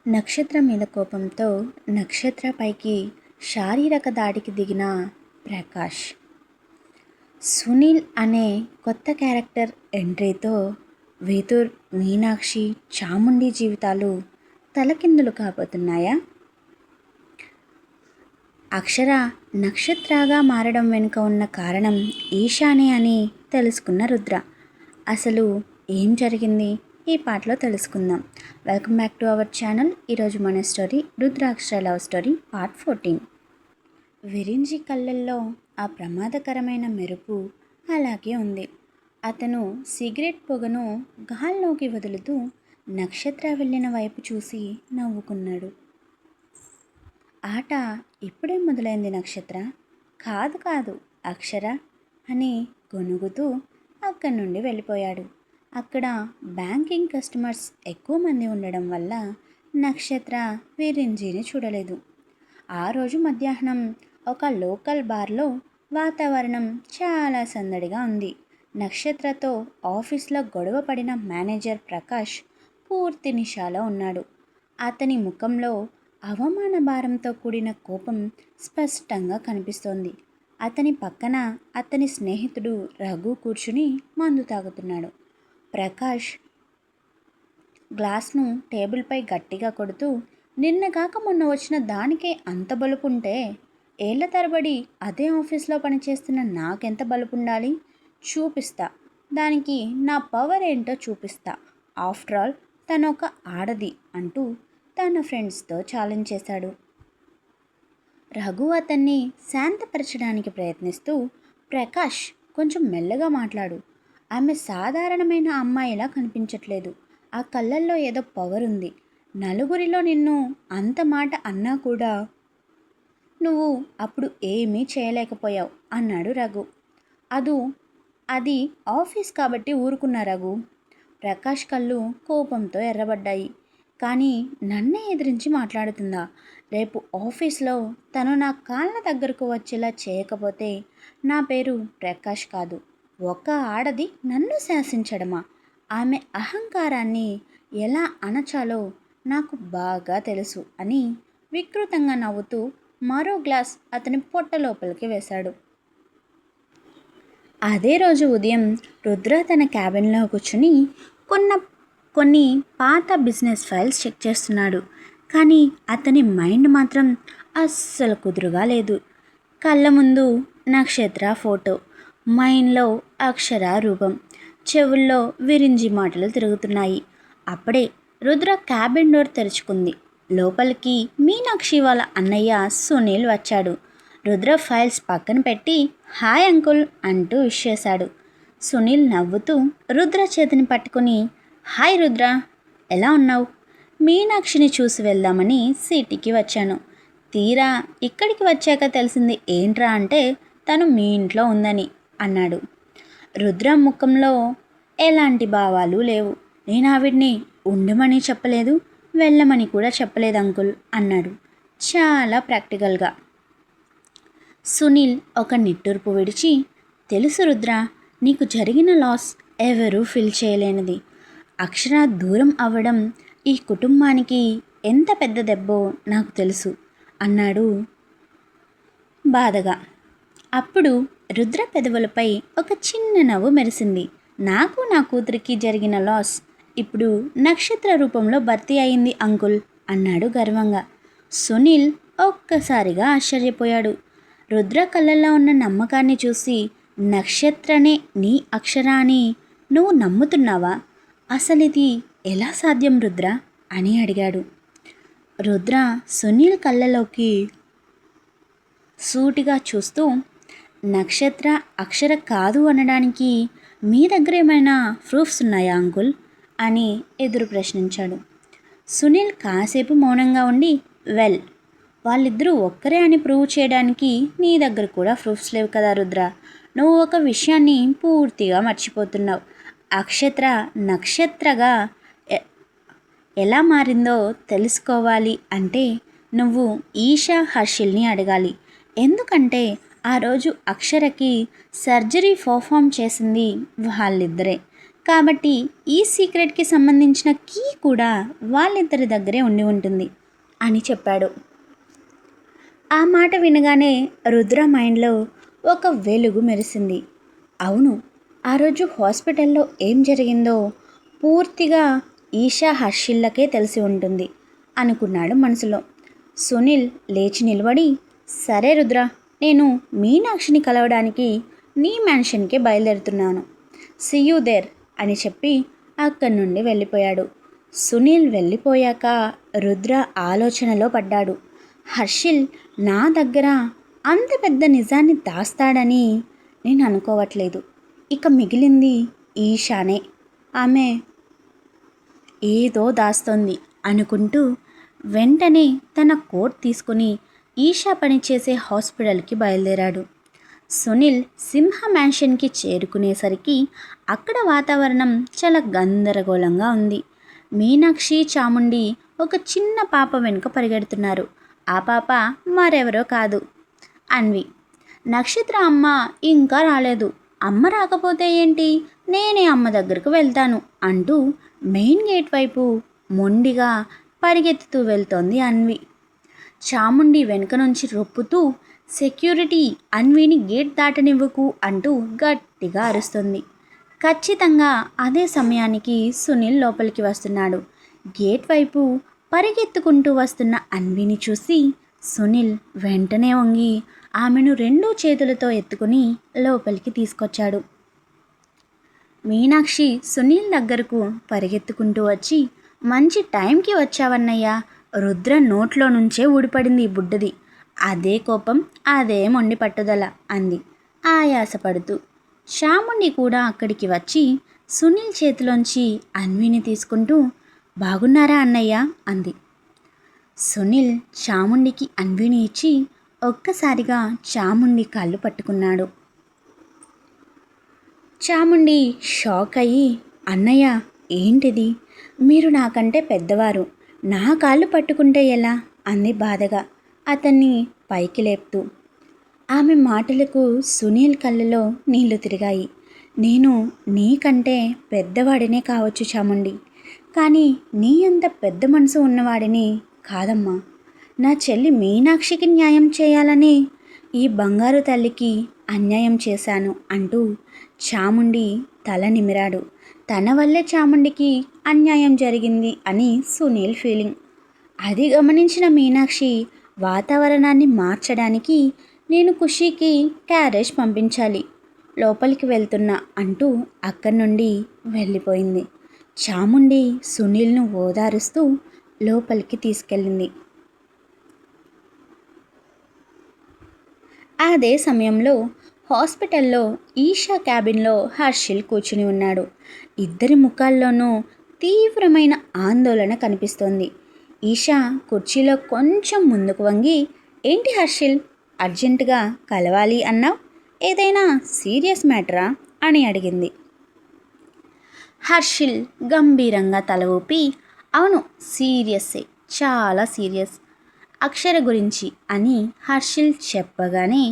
నక్షత్రం మీద కోపంతో నక్షత్ర పైకి శారీరక దాడికి దిగిన ప్రకాష్. సునీల్ అనే కొత్త క్యారెక్టర్ ఎంట్రీతో వేతూర్, మీనాక్షి, చాముండి జీవితాలు తలకిందులు కాబోతున్నాయా? అక్షర నక్షత్రగా మారడం వెనుక ఉన్న కారణం ఈశానే అని తెలుసుకున్న రుద్ర. అసలు ఏం జరిగింది ఈ పాటలో తెలుసుకుందాం. Welcome back to our channel. ఈరోజు మన స్టోరీ రుద్రాక్షర లవ్ స్టోరీ పార్ట్ 14. విరించి కళ్ళల్లో ఆ ప్రమాదకరమైన మెరుపు అలాగే ఉంది. అతను సిగరెట్ పొగను గాల్లోకి వదులుతూ నక్షత్ర వెళ్ళిన వైపు చూసి నవ్వుకున్నాడు. ఆట ఇప్పుడే మొదలైంది నక్షత్ర. కాదు కాదు అక్షర అని గొనుగుతూ అక్కడి నుండి వెళ్ళిపోయాడు. అక్కడ బ్యాంకింగ్ కస్టమర్స్ ఎక్కువ మంది ఉండడం వల్ల నక్షత్ర విరింజీని చూడలేదు. ఆ రోజు మధ్యాహ్నం ఒక లోకల్ బార్లో వాతావరణం చాలా సందడిగా ఉంది. నక్షత్రతో ఆఫీస్లో గొడవ పడిన మేనేజర్ ప్రకాష్ పూర్తి నిషాలో ఉన్నాడు. అతని ముఖంలో అవమాన భారంతో కూడిన కోపం స్పష్టంగా కనిపిస్తోంది. అతని పక్కన అతని స్నేహితుడు రఘు కూర్చుని మందు తాగుతున్నాడు. ప్రకాష్ గ్లాస్ను టేబుల్పై గట్టిగా కొడుతూ, నిన్నగాక మొన్న వచ్చిన దానికే అంత బలుపుంటే ఏళ్ల తరబడి అదే ఆఫీస్లో పనిచేస్తున్న నాకెంత బలుపుండాలి? చూపిస్తా, దానికి నా పవర్ ఏంటో చూపిస్తా. ఆఫ్టర్ ఆల్ తనొక ఆడది అంటూ తన ఫ్రెండ్స్తో ఛాలెంజ్ చేశాడు. రఘు అతన్ని శాంతపరచడానికి ప్రయత్నిస్తూ, ప్రకాష్ కొంచెం మెల్లగా మాట్లాడు. ఆమె సాధారణమైన అమ్మాయిలా కనిపించట్లేదు. ఆ కళ్ళల్లో ఏదో పవర్ ఉంది. నలుగురిలో నిన్ను అంత మాట అన్నా కూడా నువ్వు అప్పుడు ఏమీ చేయలేకపోయావు అన్నాడు రఘు. అది ఆఫీస్ కాబట్టి ఊరుకున్నా రఘు. ప్రకాష్ కళ్ళు కోపంతో ఎర్రబడ్డాయి. కానీ నన్నే ఎదిరించి మాట్లాడుతుందా? రేపు ఆఫీస్లో తను నా కాళ్ళ దగ్గరకు వచ్చేలా చేయకపోతే నా పేరు ప్రకాష్ కాదు. ఒక ఆడది నన్ను శాసించడమా? ఆమె అహంకారాన్ని ఎలా అణచాలో నాకు బాగా తెలుసు అని వికృతంగా నవ్వుతూ మరో గ్లాస్ అతని పొట్ట లోపలికి వేశాడు. అదే రోజు ఉదయం రుద్ర తన క్యాబిన్లో కూర్చుని కొన్ని పాత బిజినెస్ ఫైల్స్ చెక్ చేస్తున్నాడు. కానీ అతని మైండ్ మాత్రం అస్సలు కుదురుగా లేదు. కళ్ళ ముందు నక్షత్ర ఫోటో, మైండ్లో అక్షర రూపం, చెవుల్లో విరించి మాటలు తిరుగుతున్నాయి. అప్పుడే రుద్ర క్యాబిన్ డోర్ తెరుచుకుంది. లోపలికి మీనాక్షి వాళ్ళ అన్నయ్య సునీల్ వచ్చాడు. రుద్ర ఫైల్స్ పక్కన పెట్టి హాయ్ అంకుల్ అంటూ విష్ చేశాడు. సునీల్ నవ్వుతూ రుద్ర చేతిని పట్టుకుని, హాయ్ రుద్ర, ఎలా ఉన్నావు? మీనాక్షిని చూసి వెళ్దామని సిటీకి వచ్చాను. తీరా ఇక్కడికి వచ్చాక తెలిసింది ఏంట్రా అంటే తను మీ ఇంట్లో ఉందని అన్నాడు. రుద్ర ముఖంలో ఎలాంటి భావాలు లేవు. నేను ఆవిడ్ని ఉండమని చెప్పలేదు, వెళ్ళమని కూడా చెప్పలేదు అంకుల్ అన్నాడు చాలా ప్రాక్టికల్గా. సునీల్ ఒక నిట్టూర్పు విడిచి, తెలుసు రుద్ర, నీకు జరిగిన లాస్ ఎవరూ ఫీల్ చేయలేనిది. అక్షర దూరం అవ్వడం ఈ కుటుంబానికి ఎంత పెద్ద దెబ్బో నాకు తెలుసు అన్నాడు బాధగా. అప్పుడు రుద్ర పెదవులపై ఒక చిన్న నవ్వు మెరిసింది. నాకు నా కూతురికి జరిగిన లాస్ ఇప్పుడు నక్షత్ర రూపంలో భర్తీ అయింది అంకుల్ అన్నాడు గర్వంగా. సునీల్ ఒక్కసారిగా ఆశ్చర్యపోయాడు. రుద్ర కళ్ళల్లో ఉన్న నమ్మకాన్ని చూసి, నక్షత్రనే నీ అక్షర అని నువ్వు నమ్ముతున్నావా? అసలిది ఎలా సాధ్యం రుద్ర అని అడిగాడు. రుద్ర సునీల్ కళ్ళలోకి సూటిగా చూస్తూ, నక్షత్ర అక్షర కాదు అనడానికి మీ దగ్గర ఏమైనా ప్రూఫ్స్ ఉన్నాయా అంకుల్ అని ఎదురు ప్రశ్నించాడు. సునీల్ కాసేపు మౌనంగా ఉండి, వెల్, వాళ్ళిద్దరూ ఒక్కరే అని ప్రూవ్ చేయడానికి నీ దగ్గర కూడా ప్రూఫ్స్ లేవు కదా రుద్ర. నువ్వు ఒక విషయాన్ని పూర్తిగా మర్చిపోతున్నావు. అక్షత్ర నక్షత్రగా ఎలా మారిందో తెలుసుకోవాలి అంటే నువ్వు ఈషా హర్షిల్ని అడగాలి. ఎందుకంటే ఆ రోజు అక్షరకి సర్జరీ పర్ఫామ్ చేసింది వాళ్ళిద్దరే. కాబట్టి ఈ సీక్రెట్కి సంబంధించిన కీ కూడా వాళ్ళిద్దరి దగ్గరే ఉండి ఉంటుంది అని చెప్పాడు. ఆ మాట వినగానే రుద్ర మైండ్లో ఒక వెలుగు మెరిసింది. అవును, ఆ రోజు హాస్పిటల్లో ఏం జరిగిందో పూర్తిగా ఈషా హర్షిల్లకే తెలిసి ఉంటుంది అనుకున్నాడు మనసులో. సునీల్ లేచి నిలబడి, సరే రుద్ర, నేను మీనాక్షిని కలవడానికి నీ మ్యాన్షన్కి బయలుదేరుతున్నాను, సీ యూ దేర్ అని చెప్పి అక్కడి నుండి వెళ్ళిపోయాడు. సునీల్ వెళ్ళిపోయాక రుద్ర ఆలోచనలో పడ్డాడు. హర్షిల్ నా దగ్గర అంత పెద్ద నిజాన్ని దాస్తాడని నేను అనుకోవట్లేదు. ఇక మిగిలింది ఈషానే. ఆమె ఏదో దాస్తోంది అనుకుంటూ వెంటనే తన కోట్ తీసుకుని ఈషా పనిచేసే హాస్పిటల్కి బయలుదేరాడు. సునీల్ సింహ మ్యాన్షన్కి చేరుకునేసరికి అక్కడ వాతావరణం చాలా గందరగోళంగా ఉంది. మీనాక్షి, చాముండి ఒక చిన్న పాప వెనుక పరిగెడుతున్నారు. ఆ పాప మరెవరో కాదు, అన్వి. నక్షత్ర అమ్మ ఇంకా రాలేదు. అమ్మ రాకపోతే ఏంటి, నేనే అమ్మ దగ్గరకు వెళ్తాను అంటూ మెయిన్ గేట్ వైపు మొండిగా పరిగెత్తుతూ వెళ్తోంది అన్వి. చాముండి వెనుక నుంచి రొప్పుతూ, సెక్యూరిటీ, అన్విని గేట్ దాటనివ్వకు అంటూ గట్టిగా అరుస్తుంది. ఖచ్చితంగా అదే సమయానికి సునీల్ లోపలికి వస్తున్నాడు. గేట్ వైపు పరిగెత్తుకుంటూ వస్తున్న అన్విని చూసి సునీల్ వెంటనే వంగి ఆమెను 2 చేతులతో ఎత్తుకుని లోపలికి తీసుకొచ్చాడు. మీనాక్షి సునీల్ దగ్గరకు పరిగెత్తుకుంటూ వచ్చి, మంచి టైంకి వచ్చావన్నయ్యా, రుద్ర నోట్లో నుంచే ఊడిపడింది ఈ బుడ్డది. అదే కోపం, అదే మొండి పట్టుదల అంది ఆయాసపడుతూ. చాముండి కూడా అక్కడికి వచ్చి సునీల్ చేతిలోంచి అన్విని తీసుకుంటూ, బాగున్నారా అన్నయ్య అంది. సునీల్ చాముండికి అన్విని ఇచ్చి ఒక్కసారిగా చాముండి కాళ్ళు పట్టుకున్నాడు. చాముండి షాక్ అయ్యి, అన్నయ్య ఏంటిది, మీరు నాకంటే పెద్దవారు, నా కాళ్ళు పట్టుకుంటే ఎలా అంది బాధగా అతన్ని పైకి లేపుతూ. ఆమె మాటలకు సునీల్ కళ్ళలో నీళ్లు తిరిగాయి. నేను నీకంటే పెద్దవాడినే కావచ్చు చాముండి, కానీ నీ అంత పెద్ద మనసు ఉన్నవాడిని కాదమ్మా. నా చెల్లి మీనాక్షికి న్యాయం చేయాలని ఈ బంగారు తల్లికి అన్యాయం చేశాను అంటూ చాముండి తల నిమిరాడు. తన వల్లే చాముండికి అన్యాయం జరిగింది అని సునీల్ ఫీలింగ్. అది గమనించిన మీనాక్షి వాతావరణాన్ని మార్చడానికి నేను ఖుషీకి క్యారేజ్ పంపించాలి, లోపలికి వెళ్తున్నా అంటూ అక్కడి నుండి వెళ్ళిపోయింది. చాముండి సునీల్ను ఓదారుస్తూ లోపలికి తీసుకెళ్ళింది. అదే సమయంలో హాస్పిటల్లో ఈషా క్యాబిన్లో హర్షిల్ కూర్చుని ఉన్నాడు. ఇద్దరి ముఖాల్లోనూ తీవ్రమైన ఆందోళన కనిపిస్తోంది. ఈషా కుర్చీలో కొంచెం ముందుకు వంగి, ఏంటి హర్షిల్, అర్జెంటుగా కలవాలి అన్నావు, ఏదైనా సీరియస్ మ్యాటరా అని అడిగింది. హర్షిల్ గంభీరంగా తల ఊపి, అవును సీరియస్సే, చాలా సీరియస్, అక్షర గురించి అని హర్షిల్ చెప్పగానే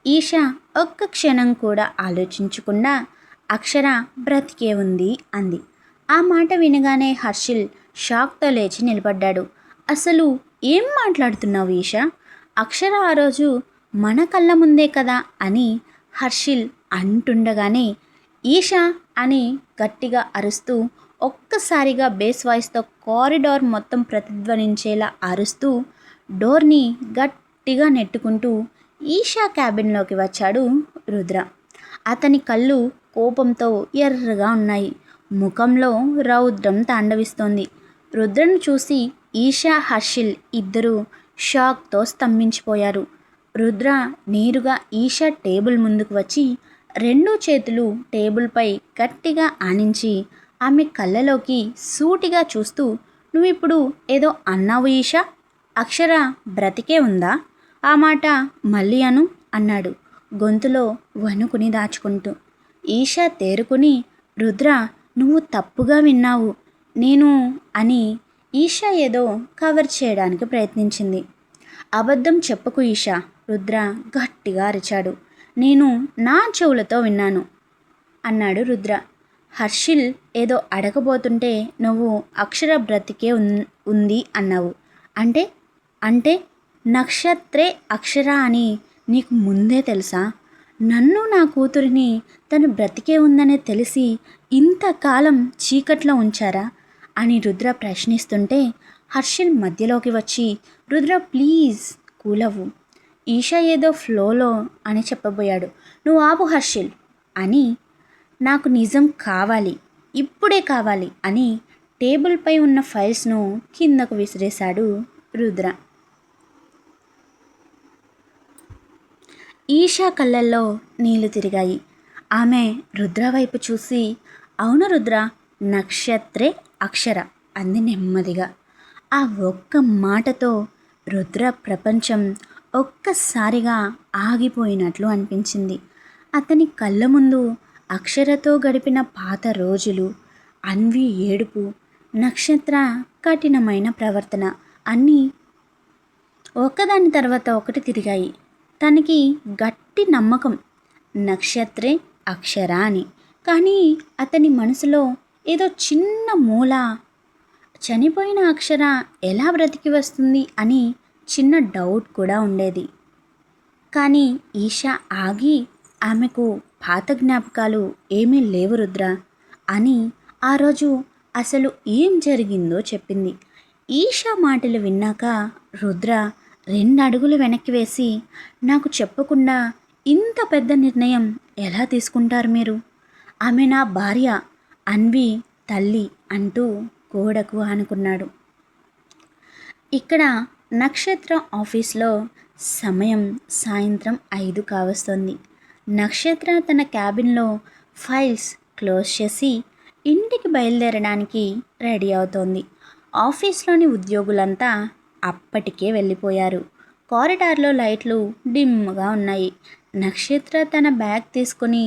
ఈషా ఒక్క క్షణం కూడా ఆలోచించకుండా అక్షర బ్రతికే ఉంది అంది. ఆ మాట వినగానే హర్షిల్ షాక్తో లేచి నిలబడ్డాడు. అసలు ఏం మాట్లాడుతున్నావు ఈషా, అక్షర ఆ రోజు మన కళ్ళ ముందే కదా అని హర్షిల్ అంటుండగానే ఈషా అని గట్టిగా అరుస్తూ ఒక్కసారిగా బేస్ వాయిస్తో కారిడార్ మొత్తం ప్రతిధ్వనించేలా అరుస్తూ డోర్ని గట్టిగా నెట్టుకుంటూ ఈషా క్యాబిన్లోకి వచ్చాడు రుద్ర. అతని కళ్ళు కోపంతో ఎర్రగా ఉన్నాయి. ముఖంలో రౌద్రం తాండవిస్తోంది. రుద్రను చూసి ఈషా, హర్షిల్ ఇద్దరూ షాక్తో స్తంభించిపోయారు. రుద్ర నేరుగా ఈషా టేబుల్ ముందుకు వచ్చి 2 చేతులు టేబుల్పై గట్టిగా ఆనించి ఆమె కళ్ళలోకి సూటిగా చూస్తూ, నువ్విప్పుడు ఏదో అన్నావు ఈషా, అక్షర బ్రతికే ఉందా, ఆ మాట మళ్ళీ అను అన్నాడు గొంతులో వణుకుని దాచుకుంటూ. ఈషా తేరుకుని, రుద్ర నువ్వు తప్పుగా విన్నావు నేను అని ఈషా ఏదో కవర్ చేయడానికి ప్రయత్నించింది. అబద్ధం చెప్పకు ఈషా, రుద్ర గట్టిగా అరిచాడు. నేను నా చెవులతో విన్నాను అన్నాడు రుద్ర. హర్షిల్ ఏదో అడగబోతుంటే నువ్వు అక్షర బ్రతికే ఉంది అన్నావు. అంటే అంటే నక్షత్రే అక్షర అని నీకు ముందే తెలుసా? నన్ను నా కూతురిని తను బ్రతికే ఉందనే తెలిసి ఇంతకాలం చీకట్లో ఉంచారా అని రుద్ర ప్రశ్నిస్తుంటే హర్షిల్ మధ్యలోకి వచ్చి, రుద్ర ప్లీజ్ కూలవు, ఈషా ఏదో ఫ్లోలో అని చెప్పబోయాడు. నువ్వు ఆపు హర్షిల్ అని, నాకు నిజం కావాలి, ఇప్పుడే కావాలి అని టేబుల్పై ఉన్న ఫైల్స్ను కిందకు విసిరేశాడు రుద్ర. ఈషా కళ్ళల్లో నీళ్లు తిరిగాయి. ఆమె రుద్ర వైపు చూసి, అవును రుద్ర, నక్షత్రే అక్షర అంది నెమ్మదిగా. ఆ ఒక్క మాటతో రుద్ర ప్రపంచం ఒక్కసారిగా ఆగిపోయినట్లు అనిపించింది. అతని కళ్ళ ముందు అక్షరతో గడిపిన పాత రోజులు, అన్వి ఏడుపు, నక్షత్ర కఠినమైన ప్రవర్తన అన్నీ ఒకదాని తర్వాత ఒకటి తిరిగాయి. తనకి గట్టి నమ్మకం నక్షత్రే అక్షర అని. కానీ అతని మనసులో ఏదో చిన్న మూల చనిపోయిన అక్షర ఎలా బ్రతికి వస్తుంది అని చిన్న డౌట్ కూడా ఉండేది. కానీ ఈషా ఆగి, ఆమెకు పాత జ్ఞాపకాలు ఏమీ లేవు రుద్ర అని ఆ రోజు అసలు ఏం జరిగిందో చెప్పింది. ఈషా మాటలు విన్నాక రుద్ర 2 అడుగులు వెనక్కి వేసి, నాకు చెప్పకుండా ఇంత పెద్ద నిర్ణయం ఎలా తీసుకుంటారు మీరు? ఆమె నా భార్య, అన్వి తల్లి అంటూ గోడకు ఆనుకున్నాడు. ఇక్కడ నక్షత్ర ఆఫీస్లో సమయం సాయంత్రం 5 కావస్తోంది. నక్షత్ర తన క్యాబిన్లో ఫైల్స్ క్లోజ్ చేసి ఇంటికి బయలుదేరడానికి రెడీ అవుతోంది. ఆఫీస్లోని ఉద్యోగులంతా అప్పటికే వెళ్ళిపోయారు. కారిడార్లో లైట్లు డిమ్గా ఉన్నాయి. నక్షత్ర తన బ్యాగ్ తీసుకుని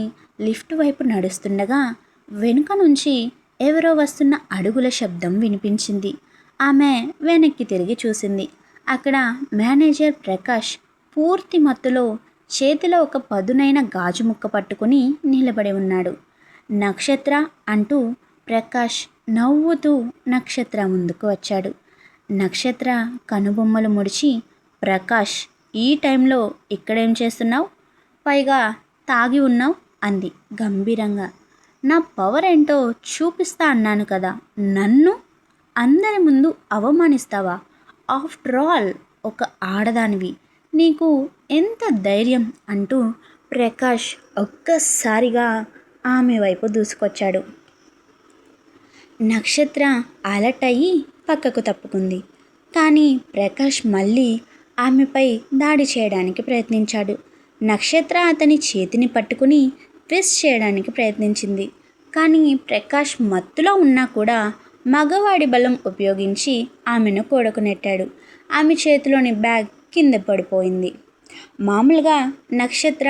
లిఫ్ట్ వైపు నడుస్తుండగా వెనుక నుంచి ఎవరో వస్తున్న అడుగుల శబ్దం వినిపించింది. ఆమె వెనక్కి తిరిగి చూసింది. అక్కడ మేనేజర్ ప్రకాష్ పూర్తి మత్తులో చేతిలో ఒక పదునైన గాజు ముక్క పట్టుకుని నిలబడి ఉన్నాడు. నక్షత్ర అంటూ ప్రకాష్ నవ్వుతూ నక్షత్ర ముందుకు వచ్చాడు. నక్షత్ర కనుబొమ్మలు ముడిచి, ప్రకాష్ ఈ టైంలో ఇక్కడేం చేస్తున్నావు? పైగా తాగి ఉన్నావు అంది గంభీరంగా. నా పవర్ ఏంటో చూపిస్తా అన్నాను కదా, నన్ను అందరి ముందు అవమానిస్తావా? ఆఫ్టర్ ఆల్ ఒక ఆడదానివి, నీకు ఎంత ధైర్యం అంటూ ప్రకాష్ ఒక్కసారిగా ఆమె వైపు దూసుకొచ్చాడు. నక్షత్ర అలర్ట్ అయ్యి పక్కకు తప్పుకుంది. కానీ ప్రకాష్ మళ్ళీ ఆమెపై దాడి చేయడానికి ప్రయత్నించాడు. నక్షత్ర అతని చేతిని పట్టుకుని ట్విస్ట్ చేయడానికి ప్రయత్నించింది. కానీ ప్రకాష్ మత్తులో ఉన్నా కూడా మగవాడి బలం ఉపయోగించి ఆమెను కూడకు నెట్టాడు. ఆమె చేతిలోని బ్యాగ్ కింద పడిపోయింది. మామూలుగా నక్షత్ర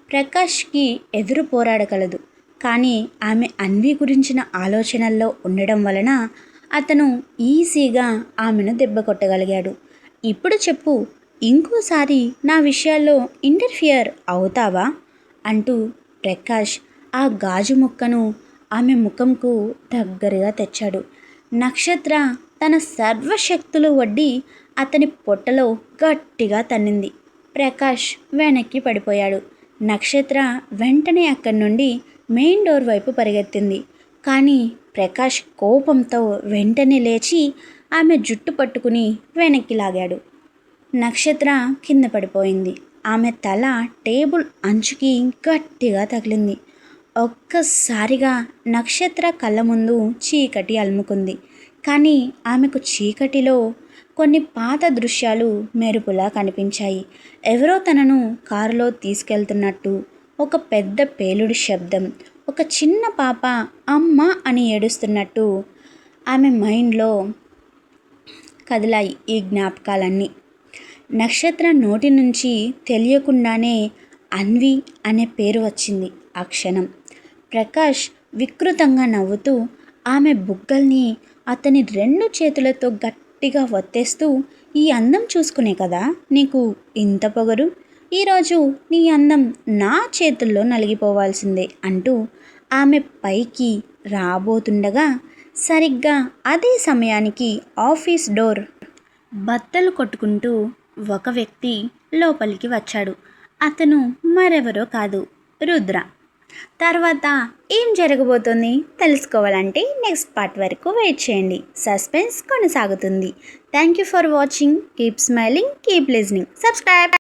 ప్రకాష్కి ఎదురు పోరాడగలదు. కానీ ఆమె అన్వి గురించిన ఆలోచనల్లో ఉండడం వలన అతను ఈజీగా ఆమెను దెబ్బ కొట్టగలిగాడు. ఇప్పుడు చెప్పు, ఇంకోసారి నా విషయాల్లో ఇంటర్ఫియర్ అవుతావా అంటూ ప్రకాష్ ఆ గాజు ముక్కను ఆమె ముఖంకు దగ్గరగా తెచ్చాడు. నక్షత్ర తన సర్వశక్తులు వడ్డి అతని పొట్టలో గట్టిగా తన్నింది. ప్రకాష్ వెనక్కి పడిపోయాడు. నక్షత్ర వెంటనే అక్కడి నుండి మెయిన్ డోర్ వైపు పరిగెత్తింది. కానీ ప్రకాష్ కోపంతో వెంటనే లేచి ఆమె జుట్టు పట్టుకుని వెనక్కి లాగాడు. నక్షత్ర కింద పడిపోయింది. ఆమె తల టేబుల్ అంచుకి గట్టిగా తగిలింది. ఒక్కసారిగా నక్షత్ర కళ్ళ ముందు చీకటి అలుముకుంది. కానీ ఆమెకు చీకటిలో కొన్ని పాత దృశ్యాలు మెరుపులా కనిపించాయి. ఎవరో తనను కారులో తీసుకెళ్తున్నట్టు, ఒక పెద్ద పేలుడు శబ్దం, ఒక చిన్న పాప అమ్మ అని ఏడుస్తున్నట్టు ఆమె మైండ్లో కదిలాయి ఈ జ్ఞాపకాలన్నీ. నక్షత్ర నోటి నుంచి తెలియకుండానే అన్వి అనే పేరు వచ్చింది ఆ క్షణం. ప్రకాష్ వికృతంగా నవ్వుతూ ఆమె బుగ్గల్ని అతని 2 చేతులతో గట్టిగా ఒత్తేస్తూ, ఈ అందం చూసుకునే కదా నీకు ఇంత పొగరు, ఈరోజు నీ అందం నా చేతుల్లో నలిగిపోవాల్సిందే అంటూ ఆమె పైకి రాబోతుండగా సరిగ్గా అదే సమయానికి ఆఫీస్ డోర్ బద్దలు కొట్టుకుంటూ ఒక వ్యక్తి లోపలికి వచ్చాడు. అతను మరెవరో కాదు, రుద్ర. తర్వాత ఏం జరగబోతుంది తెలుసుకోవాలంటే నెక్స్ట్ పార్ట్ వరకు వెయిట్ చేయండి. సస్పెన్స్ కొనసాగుతుంది. Thank you for watching. Keep smiling, keep listening. Subscribe.